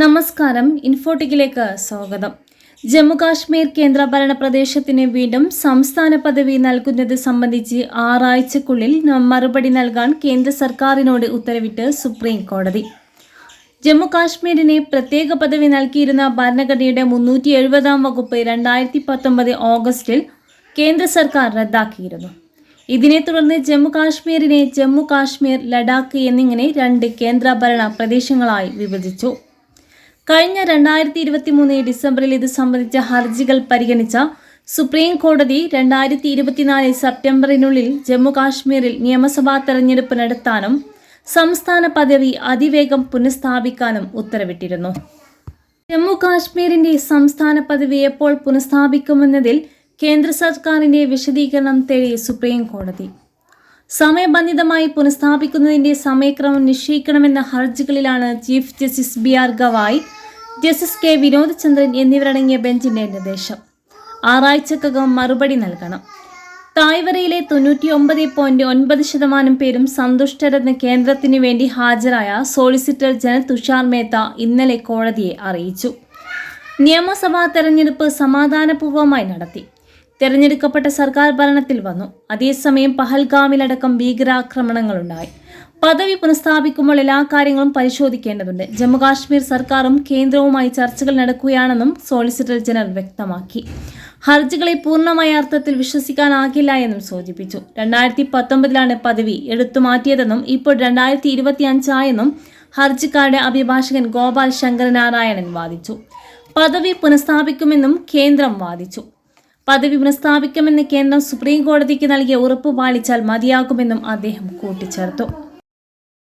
നമസ്കാരം, ഇൻഫോട്ടിക്കിലേക്ക് സ്വാഗതം. ജമ്മുകാശ്മീർ കേന്ദ്രഭരണ പ്രദേശത്തിന് വീണ്ടും സംസ്ഥാന പദവി നൽകുന്നത് സംബന്ധിച്ച് 6 ആഴ്ചക്കുള്ളിൽ മറുപടി നൽകാൻ കേന്ദ്ര സർക്കാരിനോട് ഉത്തരവിട്ട് സുപ്രീം കോടതി. ജമ്മുകാശ്മീരിന് പ്രത്യേക പദവി നൽകിയിരുന്ന ഭരണഘടനയുടെ 370 വകുപ്പ് 2019 ഓഗസ്റ്റിൽ കേന്ദ്ര സർക്കാർ റദ്ദാക്കിയിരുന്നു. ഇതിനെ തുടർന്ന് ജമ്മുകാശ്മീരിനെ ജമ്മു കാശ്മീർ, ലഡാക്ക് എന്നിങ്ങനെ 2 കേന്ദ്രഭരണ പ്രദേശങ്ങളായി വിഭജിച്ചു. കഴിഞ്ഞ 2023 ഡിസംബറിൽ ഇത് സംബന്ധിച്ച ഹർജികൾ പരിഗണിച്ച സുപ്രീം കോടതി 2024 സെപ്റ്റംബറിനുള്ളിൽ ജമ്മുകാശ്മീരിൽ നിയമസഭാ തെരഞ്ഞെടുപ്പ് നടത്താനും സംസ്ഥാന പദവി അതിവേഗം പുനഃസ്ഥാപിക്കാനും ഉത്തരവിട്ടിരുന്നു. ജമ്മുകാശ്മീരിന്റെ സംസ്ഥാന പദവി എപ്പോൾ പുനഃസ്ഥാപിക്കുമെന്നതിൽ കേന്ദ്ര സർക്കാരിന്റെ വിശദീകരണം തേടി സുപ്രീം കോടതി. സമയബന്ധിതമായി പുനഃസ്ഥാപിക്കുന്നതിന്റെ സമയക്രമം നിശ്ചയിക്കണമെന്ന ഹർജികളിലാണ് chief justice BR Gavai, justice K Vinod Chandran എന്നിവരടങ്ങിയ ബെഞ്ചിന്റെ നിർദ്ദേശം. 6 ആഴ്ചക്കകം മറുപടി നൽകണം. തായ്വരയിലെ 99.9% പേരും സന്തുഷ്ടരെന്ന് കേന്ദ്രത്തിനു വേണ്ടി ഹാജരായ സോളിസിറ്റർ ജനറൽ തുഷാർ മേത്ത ഇന്നലെ കോടതിയെ അറിയിച്ചു. നിയമസഭാ തെരഞ്ഞെടുപ്പ് സമാധാനപൂർവ്വമായി നടത്തി. തെരഞ്ഞെടുക്കപ്പെട്ട സർക്കാർ ഭരണത്തിൽ വന്നു. അതേസമയം പഹൽഗാമിലടക്കം ഭീകരാക്രമണങ്ങളുണ്ടായി. പദവി പുനഃസ്ഥാപിക്കുമ്പോൾ എല്ലാ കാര്യങ്ങളും പരിശോധിക്കേണ്ടതുണ്ട്. ജമ്മുകാശ്മീർ സർക്കാരും കേന്ദ്രവുമായി ചർച്ചകൾ നടക്കുകയാണെന്നും സോളിസിറ്റർ ജനറൽ വ്യക്തമാക്കി. ഹർജികളെ പൂർണ്ണമായ അർത്ഥത്തിൽ വിശ്വസിക്കാനാകില്ല എന്നും സൂചിപ്പിച്ചു. 2019 പദവി എടുത്തുമാറ്റിയതെന്നും ഇപ്പോൾ 2025 ആയെന്നും ഹർജിക്കാരുടെ അഭിഭാഷകൻ ഗോപാൽ ശങ്കർ നാരായണൻ വാദിച്ചു. പദവി പുനഃസ്ഥാപിക്കുമെന്നും കേന്ദ്രം വാദിച്ചു. പദവി പുനഃസ്ഥാപിക്കുമെന്ന് കേന്ദ്രം സുപ്രീം കോടതിക്ക് നൽകിയ ഉറപ്പ് പാലിച്ചാൽ മതിയാകുമെന്നും അദ്ദേഹം കൂട്ടിച്ചേർത്തു.